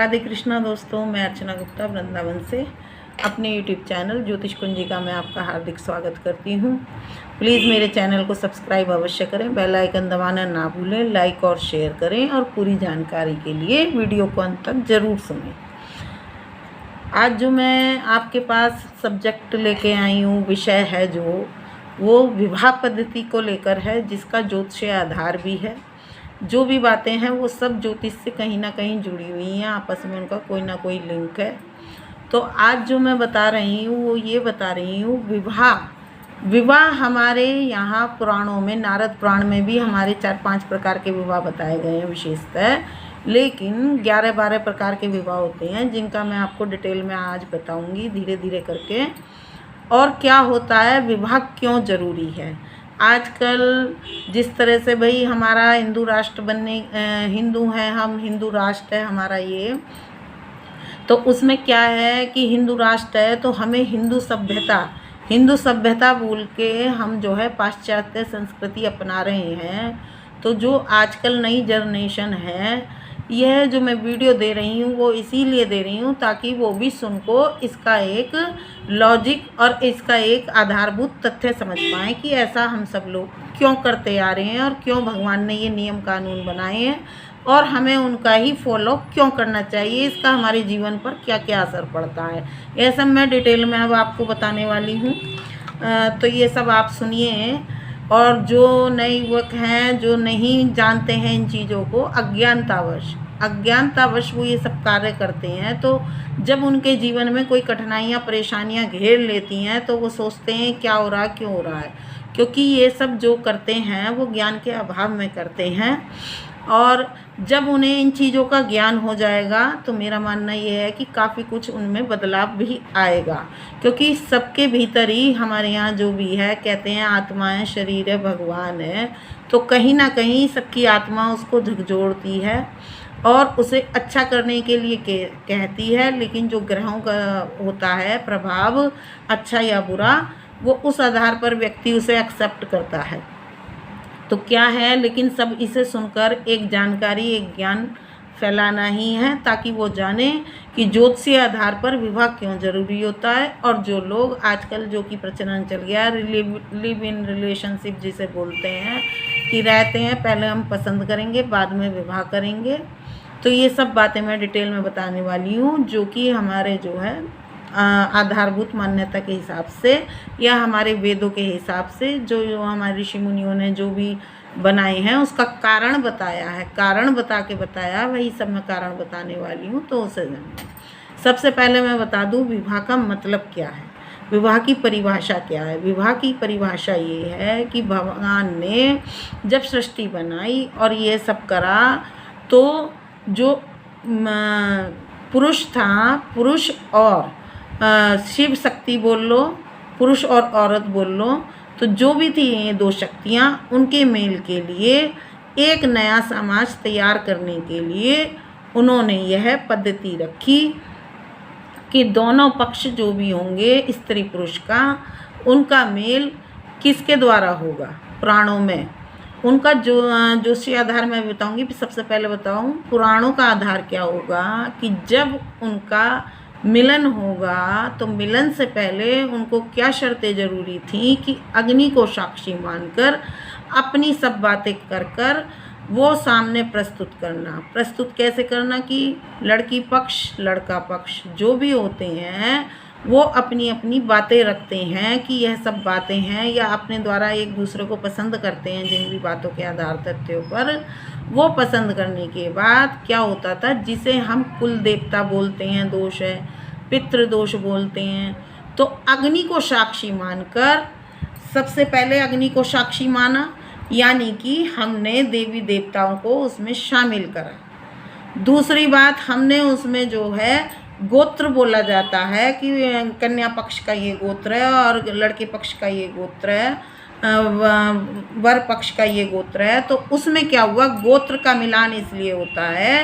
राधे कृष्णा दोस्तों, मैं अर्चना गुप्ता वृंदावन से अपने YouTube चैनल ज्योतिष कुंजिका में आपका हार्दिक स्वागत करती हूँ। प्लीज़ मेरे चैनल को सब्सक्राइब अवश्य करें, बेल आइकन दबाना ना भूलें, लाइक और शेयर करें और पूरी जानकारी के लिए वीडियो को अंत तक ज़रूर सुनें। आज जो मैं आपके पास सब्जेक्ट लेके आई हूँ, विषय है जो वो विवाह पद्धति को लेकर है, जिसका ज्योतिषीय आधार भी है। जो भी बातें हैं वो सब ज्योतिष से कहीं ना कहीं जुड़ी हुई हैं, आपस में उनका कोई ना कोई लिंक है। तो आज जो मैं बता रही हूँ वो ये बता रही हूँ विवाह हमारे यहाँ पुराणों में, नारद पुराण में भी हमारे 4-5 प्रकार के विवाह बताए गए हैं विशेषतः, लेकिन 11-12 प्रकार के विवाह होते हैं जिनका मैं आपको डिटेल में आज बताऊँगी धीरे धीरे करके। और क्या होता है, विवाह क्यों ज़रूरी है। आजकल जिस तरह से भाई हमारा हिंदू राष्ट्र बनने, हिंदू हैं हम, हिंदू राष्ट्र है हमारा ये, तो उसमें क्या है कि हिंदू राष्ट्र है तो हमें हिंदू सभ्यता बोल के हम जो है पाश्चात्य संस्कृति अपना रहे हैं। तो जो आजकल नई जनरेशन है, यह जो मैं वीडियो दे रही हूँ वो इसीलिए दे रही हूँ ताकि वो भी सुन को इसका एक लॉजिक और इसका एक आधारभूत तथ्य समझ पाएँ कि ऐसा हम सब लोग क्यों करते आ रहे हैं और क्यों भगवान ने ये नियम कानून बनाए हैं और हमें उनका ही फॉलो क्यों करना चाहिए, इसका हमारे जीवन पर क्या क्या असर पड़ता है। यह सब मैं डिटेल में अब आपको बताने वाली हूँ। तो ये सब आप सुनिए। और जो नए युवक हैं जो नहीं जानते हैं इन चीज़ों को, अज्ञानतावश वो ये सब कार्य करते हैं, तो जब उनके जीवन में कोई कठिनाइयाँ परेशानियाँ घेर लेती हैं तो वो सोचते हैं क्या हो रहा है, क्यों हो रहा है, क्योंकि ये सब जो करते हैं वो ज्ञान के अभाव में करते हैं। और जब उन्हें इन चीज़ों का ज्ञान हो जाएगा तो मेरा मानना ये है कि काफ़ी कुछ उनमें बदलाव भी आएगा, क्योंकि सबके भीतर ही हमारे यहाँ जो भी है, कहते हैं आत्मा है, शरीर है, भगवान है, तो कहीं ना कहीं सबकी आत्मा उसको झकझोरती है और उसे अच्छा करने के लिए कहती है। लेकिन जो ग्रहों का होता है प्रभाव, अच्छा या बुरा, वो उस आधार पर व्यक्ति उसे एक्सेप्ट करता है। तो क्या है, लेकिन सब इसे सुनकर एक जानकारी, एक ज्ञान फैलाना ही है ताकि वो जाने कि ज्योतिषीय आधार पर विवाह क्यों ज़रूरी होता है। और जो लोग आजकल जो कि प्रचलन चल गया, लिव इन रिलेशनशिप जिसे बोलते हैं, कि रहते हैं, पहले हम पसंद करेंगे बाद में विवाह करेंगे, तो ये सब बातें मैं डिटेल में बताने वाली हूँ, जो कि हमारे जो है आधारभूत मान्यता के हिसाब से या हमारे वेदों के हिसाब से जो हमारे ऋषि मुनियों ने जो भी बनाए हैं उसका कारण बताया है, कारण बता के बताया, वही सब मैं कारण बताने वाली हूँ। तो उसे सबसे पहले मैं बता दूँ विवाह का मतलब क्या है, विवाह की परिभाषा क्या है। विवाह की परिभाषा ये है कि भगवान ने जब सृष्टि बनाई और ये सब करा, तो जो पुरुष था, पुरुष और शिव शक्ति बोल लो, पुरुष और औरत बोल लो, तो जो भी थी ये दो शक्तियाँ, उनके मेल के लिए एक नया समाज तैयार करने के लिए उन्होंने यह पद्धति रखी कि दोनों पक्ष जो भी होंगे, स्त्री पुरुष का, उनका मेल किसके द्वारा होगा। पुराणों में उनका जो आधार मैं बताऊंगी। सबसे पहले बताऊं पुराणों का आधार क्या होगा कि जब उनका मिलन होगा तो मिलन से पहले उनको क्या शर्तें ज़रूरी थी कि अग्नि को साक्षी मानकर अपनी सब बातें कर वो सामने प्रस्तुत करना। प्रस्तुत कैसे करना कि लड़की पक्ष लड़का पक्ष जो भी होते हैं वो अपनी अपनी बातें रखते हैं कि यह सब बातें हैं, या अपने द्वारा एक दूसरे को पसंद करते हैं जिन भी बातों के आधार तथ्यों पर। वो पसंद करने के बाद क्या होता था, जिसे हम कुल देवता बोलते हैं, दोष है, पितृ दोष बोलते हैं, तो अग्नि को साक्षी मानकर, सबसे पहले अग्नि को साक्षी माना, यानी कि हमने देवी देवताओं को उसमें शामिल करा। दूसरी बात, हमने उसमें जो है गोत्र बोला जाता है कि कन्या पक्ष का ये गोत्र है और लड़के पक्ष का ये गोत्र है, वर पक्ष का ये गोत्र है। तो उसमें क्या हुआ, गोत्र का मिलान इसलिए होता है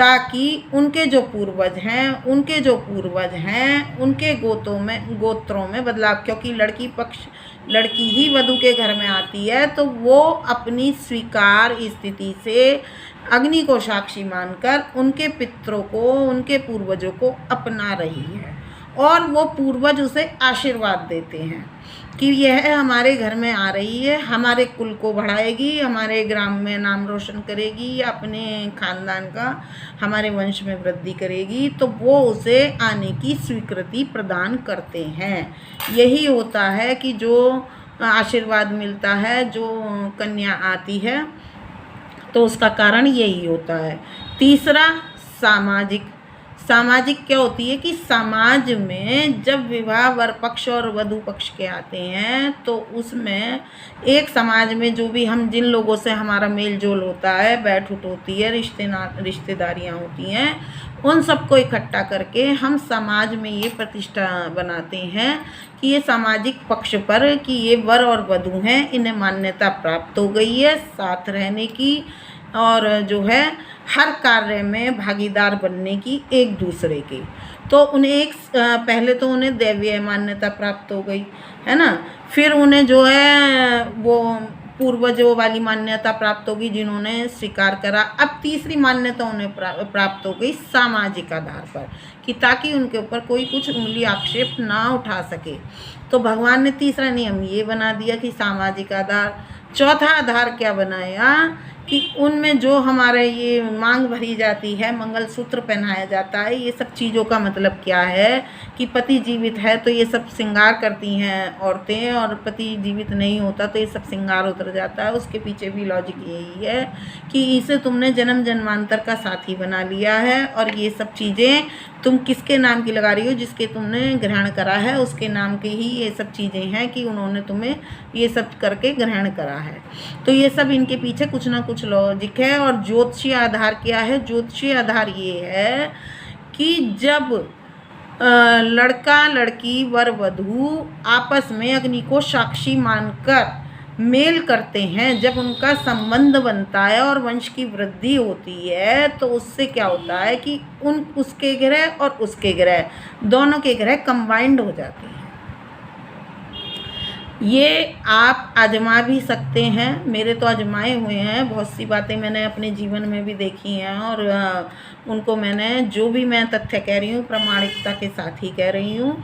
ताकि उनके जो पूर्वज हैं उनके गोत्रों में बदलाव, क्योंकि लड़की ही वधू के घर में आती है तो वो अपनी स्वीकार स्थिति से अग्नि को साक्षी मानकर उनके पितरों को, उनके पूर्वजों को अपना रही है और वो पूर्वज उसे आशीर्वाद देते हैं कि यह हमारे घर में आ रही है, हमारे कुल को बढ़ाएगी, हमारे ग्राम में नाम रोशन करेगी, अपने खानदान का, हमारे वंश में वृद्धि करेगी, तो वो उसे आने की स्वीकृति प्रदान करते हैं। यही होता है कि जो आशीर्वाद मिलता है, जो कन्या आती है, तो उसका कारण यही होता है। तीसरा, सामाजिक क्या होती है कि समाज में जब विवाह वर पक्ष और वधू पक्ष के आते हैं तो उसमें एक समाज में जो भी हम जिन लोगों से हमारा मेल जोल होता है, बैठ उठ होती है, रिश्तेदारियां होती हैं, उन सबको इकट्ठा करके हम समाज में ये प्रतिष्ठा बनाते हैं कि ये सामाजिक पक्ष पर कि ये वर और वधू हैं, इन्हें मान्यता प्राप्त हो गई है साथ रहने की और जो है हर कार्य में भागीदार बनने की एक दूसरे के। तो उन्हें पहले तो उन्हें दैवीय मान्यता प्राप्त हो गई है ना, फिर उन्हें जो है वो पूर्वजों वाली मान्यता प्राप्त होगी जिन्होंने स्वीकार करा। अब तीसरी मान्यता उन्हें प्राप्त हो गई सामाजिक आधार पर कि ताकि उनके ऊपर कोई कुछ उंगली आक्षेप ना उठा सके। तो भगवान ने तीसरा नियम ये बना दिया कि सामाजिक आधार। चौथा आधार क्या बनाया कि उनमें जो हमारे ये मांग भरी जाती है, मंगलसूत्र पहनाया जाता है, ये सब चीज़ों का मतलब क्या है कि पति जीवित है तो ये सब श्रृंगार करती हैं औरतें, और पति जीवित नहीं होता तो ये सब श्रृंगार उतर जाता है। उसके पीछे भी लॉजिक यही है कि इसे तुमने जन्म जन्मांतर का साथी बना लिया है और ये सब चीज़ें तुम किसके नाम की लगा रही हो, जिसके तुमने ग्रहण करा है उसके नाम की ही ये सब चीज़ें हैं कि उन्होंने तुम्हें ये सब करके ग्रहण करा है। तो ये सब इनके पीछे कुछ ना कुछ लॉजिक है। और ज्योतिषीय आधार क्या है? ज्योतिषीय आधार ये है कि जब लड़का लड़की वर वधू आपस में अग्नि को साक्षी मानकर मेल करते हैं, जब उनका संबंध बनता है और वंश की वृद्धि होती है तो उससे क्या होता है कि उसके ग्रह और उसके ग्रह दोनों के ग्रह कंबाइंड हो जाते हैं। ये आप आजमा भी सकते हैं, मेरे तो आजमाए हुए हैं, बहुत सी बातें मैंने अपने जीवन में भी देखी हैं और उनको मैंने जो भी मैं तथ्य कह रही हूँ प्रामाणिकता के साथ ही कह रही हूँ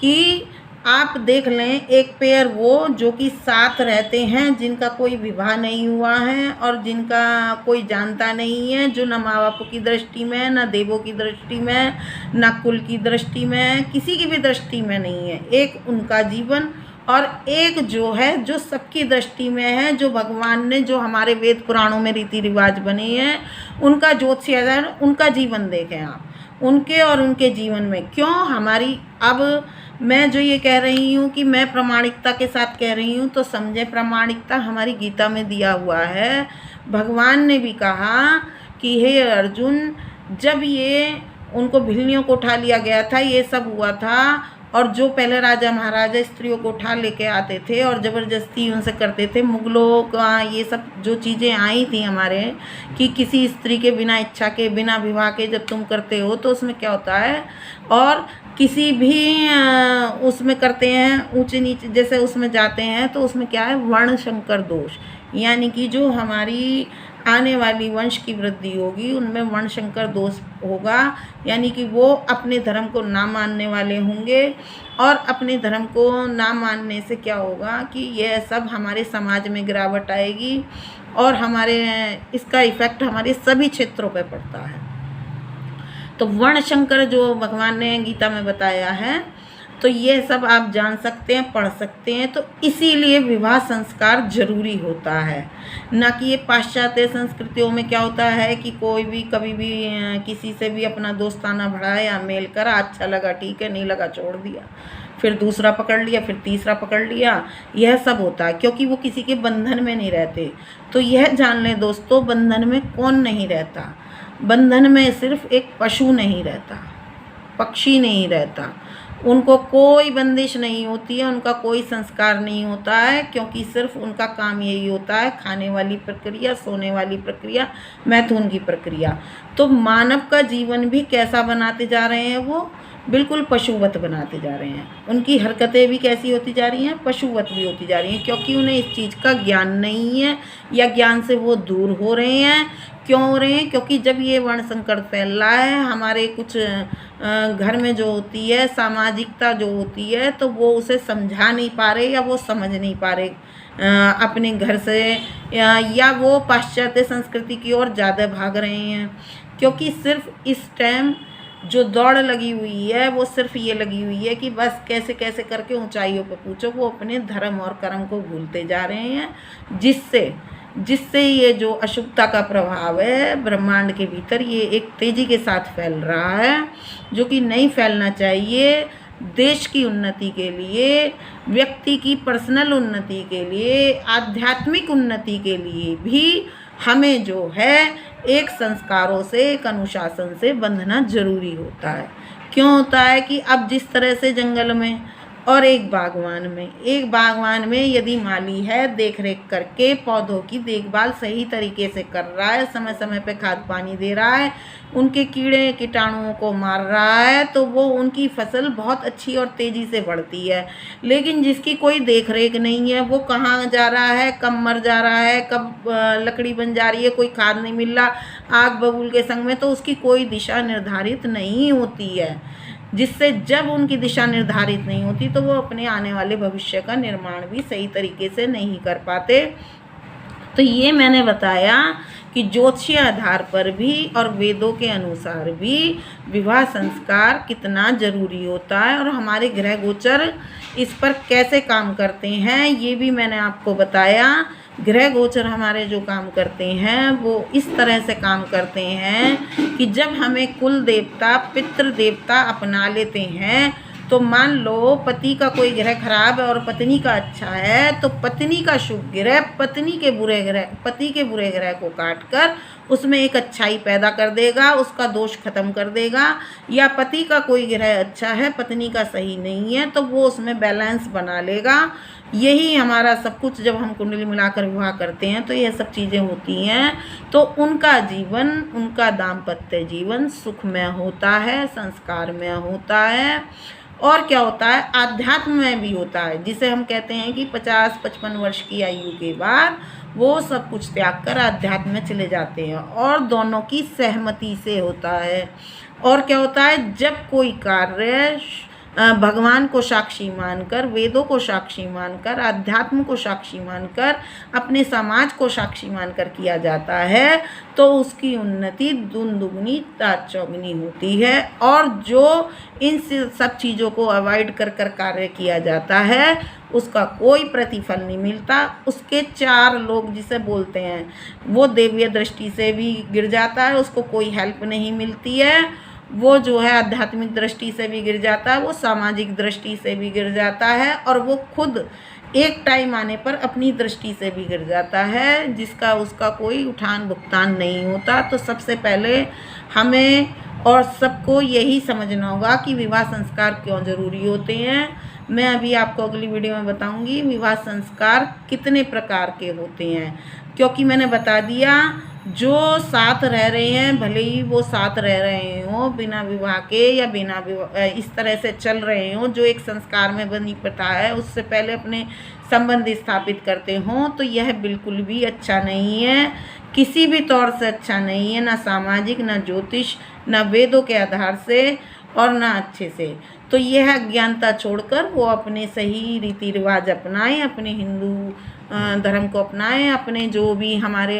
कि आप देख लें एक पेयर वो जो कि साथ रहते हैं, जिनका कोई विवाह नहीं हुआ है और जिनका कोई जानता नहीं है, जो न माँ बाप की दृष्टि में, न देवों की दृष्टि में, न कुल की दृष्टि में, किसी की भी दृष्टि में नहीं है। एक उनका जीवन और एक जो है जो सबकी दृष्टि में है, जो भगवान ने जो हमारे वेद पुराणों में रीति रिवाज बने हैं उनका ज्योतिषीय आधार, उनका जीवन देखें आप, उनके और उनके जीवन में क्यों हमारी। अब मैं जो ये कह रही हूँ कि मैं प्रामाणिकता के साथ कह रही हूँ तो समझे प्रामाणिकता हमारी गीता में दिया हुआ है। भगवान ने भी कहा कि हे अर्जुन, जब ये उनको भिल्लियों को उठा लिया गया था, ये सब हुआ था, और जो पहले राजा महाराजा स्त्रियों को उठा लेके आते थे और ज़बरदस्ती उनसे करते थे, मुग़लों का ये सब जो चीज़ें आई थी हमारे कि किसी स्त्री के बिना इच्छा के, बिना विवाह के जब तुम करते हो तो उसमें क्या होता है, और किसी भी उसमें करते हैं ऊंचे नीचे जैसे उसमें जाते हैं तो उसमें क्या है, वर्ण संकर दोष, यानी कि जो हमारी आने वाली वंश की वृद्धि होगी उनमें वर्ण संकर दोष होगा, यानी कि वो अपने धर्म को ना मानने वाले होंगे। और अपने धर्म को ना मानने से क्या होगा कि यह सब हमारे समाज में गिरावट आएगी और हमारे इसका इफ़ेक्ट हमारे सभी क्षेत्रों पर पड़ता है। तो वर्ण संकर जो भगवान ने गीता में बताया है तो ये सब आप जान सकते हैं, पढ़ सकते हैं। तो इसीलिए विवाह संस्कार जरूरी होता है, ना कि ये पाश्चात्य संस्कृतियों में क्या होता है कि कोई भी कभी भी किसी से भी अपना दोस्ताना बढ़ाया या मेल करा, अच्छा लगा ठीक है, नहीं लगा छोड़ दिया, फिर दूसरा पकड़ लिया, फिर तीसरा पकड़ लिया, यह सब होता है क्योंकि वो किसी के बंधन में नहीं रहते। तो यह जान लें दोस्तों, बंधन में कौन नहीं रहता, बंधन में सिर्फ एक पशु नहीं रहता, पक्षी नहीं रहता, उनको कोई बंदिश नहीं होती है, उनका कोई संस्कार नहीं होता है, क्योंकि सिर्फ उनका काम यही होता है, खाने वाली प्रक्रिया, सोने वाली प्रक्रिया, मैथुन की प्रक्रिया। तो मानव का जीवन भी कैसा बनाते जा रहे हैं, वो बिल्कुल पशुवत बनाते जा रहे हैं। उनकी हरकतें भी कैसी होती जा रही हैं, पशुवत भी होती जा रही हैं, क्योंकि उन्हें इस चीज़ का ज्ञान नहीं है, या ज्ञान से वो दूर हो रहे हैं। क्यों हो रहे हैं? क्योंकि जब ये वर्ण संकट फैल रहा है, हमारे कुछ घर में जो होती है सामाजिकता जो होती है, तो वो उसे समझा नहीं पा रहे या वो समझ नहीं पा रहे अपने घर से, या वो पाश्चात्य संस्कृति की ओर ज़्यादा भाग रहे हैं। क्योंकि सिर्फ इस टाइम जो दौड़ लगी हुई है वो सिर्फ ये लगी हुई है कि बस कैसे कैसे करके ऊंचाइयों पर पहुँचो। वो अपने धर्म और कर्म को भूलते जा रहे हैं, जिससे ये जो अशुभता का प्रभाव है ब्रह्मांड के भीतर, ये एक तेज़ी के साथ फैल रहा है, जो कि नहीं फैलना चाहिए। देश की उन्नति के लिए, व्यक्ति की पर्सनल उन्नति के लिए, आध्यात्मिक उन्नति के लिए भी हमें जो है एक संस्कारों से, एक अनुशासन से बंधना जरूरी होता है। क्यों होता है कि अब जिस तरह से जंगल में और एक बागवान में यदि माली है देख रेख करके पौधों की देखभाल सही तरीके से कर रहा है, समय समय पे खाद पानी दे रहा है, उनके कीड़े कीटाणुओं को मार रहा है, तो वो उनकी फसल बहुत अच्छी और तेज़ी से बढ़ती है। लेकिन जिसकी कोई देख रेख नहीं है, वो कहाँ जा रहा है, कब मर जा रहा है, कब लकड़ी बन जा रही है, कोई खाद नहीं मिल रहा, आग बबूल के संग में, तो उसकी कोई दिशा निर्धारित नहीं होती है। जिससे जब उनकी दिशा निर्धारित नहीं होती तो वो अपने आने वाले भविष्य का निर्माण भी सही तरीके से नहीं कर पाते। तो ये मैंने बताया कि ज्योतिषीय आधार पर भी और वेदों के अनुसार भी विवाह संस्कार कितना जरूरी होता है, और हमारे ग्रह गोचर इस पर कैसे काम करते हैं ये भी मैंने आपको बताया। ग्रह गोचर हमारे जो काम करते हैं वो इस तरह से काम करते हैं कि जब हमें कुल देवता पितृ देवता अपना लेते हैं, तो मान लो पति का कोई ग्रह खराब है और पत्नी का अच्छा है, तो पत्नी का शुभ ग्रह पति के बुरे ग्रह को काट कर उसमें एक अच्छाई पैदा कर देगा, उसका दोष खत्म कर देगा। या पति का कोई ग्रह अच्छा है, पत्नी का सही नहीं है, तो वो उसमें बैलेंस बना लेगा। यही हमारा सब कुछ, जब हम कुंडली मिलाकर विवाह करते हैं तो ये सब चीज़ें होती हैं, तो उनका जीवन, उनका दाम्पत्य जीवन सुखमय होता है, संस्कारमय होता है। और क्या होता है, आध्यात्म में भी होता है, जिसे हम कहते हैं कि 50-55 वर्ष की आयु के बाद वो सब कुछ त्याग कर आध्यात्म में चले जाते हैं, और दोनों की सहमति से होता है। और क्या होता है, जब कोई कार्य भगवान को साक्षी मानकर, वेदों को साक्षी मानकर, अध्यात्म को साक्षी मानकर, अपने समाज को साक्षी मानकर किया जाता है, तो उसकी उन्नति दुगनी चौगुनी होती है। और जो इन सब चीज़ों को अवॉइड कर कर कार्य किया जाता है उसका कोई प्रतिफल नहीं मिलता। उसके 4 लोग जिसे बोलते हैं वो देवीय दृष्टि से भी गिर जाता है, उसको कोई हेल्प नहीं मिलती है। वो जो है आध्यात्मिक दृष्टि से भी गिर जाता है, वो सामाजिक दृष्टि से भी गिर जाता है, और वो खुद एक टाइम आने पर अपनी दृष्टि से भी गिर जाता है, जिसका उसका कोई उठान भुगतान नहीं होता। तो सबसे पहले हमें और सबको यही समझना होगा कि विवाह संस्कार क्यों ज़रूरी होते हैं। मैं अभी आपको अगली वीडियो में बताऊंगी विवाह संस्कार कितने प्रकार के होते हैं, क्योंकि मैंने बता दिया जो साथ रह रहे हैं, भले ही वो साथ रह रहे हों बिना विवाह के या बिना विवाह इस तरह से चल रहे हों, जो एक संस्कार में बनी प्रथा है उससे पहले अपने संबंध स्थापित करते हों, तो यह बिल्कुल भी अच्छा नहीं है, किसी भी तौर से अच्छा नहीं है, ना सामाजिक, ना ज्योतिष, ना वेदों के आधार से, और ना अच्छे से। तो यह अज्ञानता छोड़कर वो अपने सही रीति रिवाज अपनाएं, अपने हिंदू धर्म को अपनाएं, अपने जो भी हमारे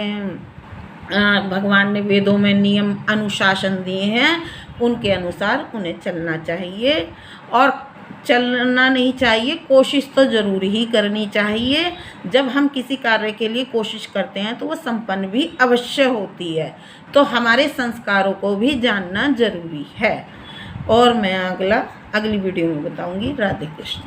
भगवान ने वेदों में नियम अनुशासन दिए हैं उनके अनुसार उन्हें चलना चाहिए। और चलना नहीं चाहिए, कोशिश तो ज़रूर ही करनी चाहिए। जब हम किसी कार्य के लिए कोशिश करते हैं तो वो संपन्न भी अवश्य होती है। तो हमारे संस्कारों को भी जानना ज़रूरी है, और मैं अगली वीडियो में बताऊंगी। राधे कृष्ण।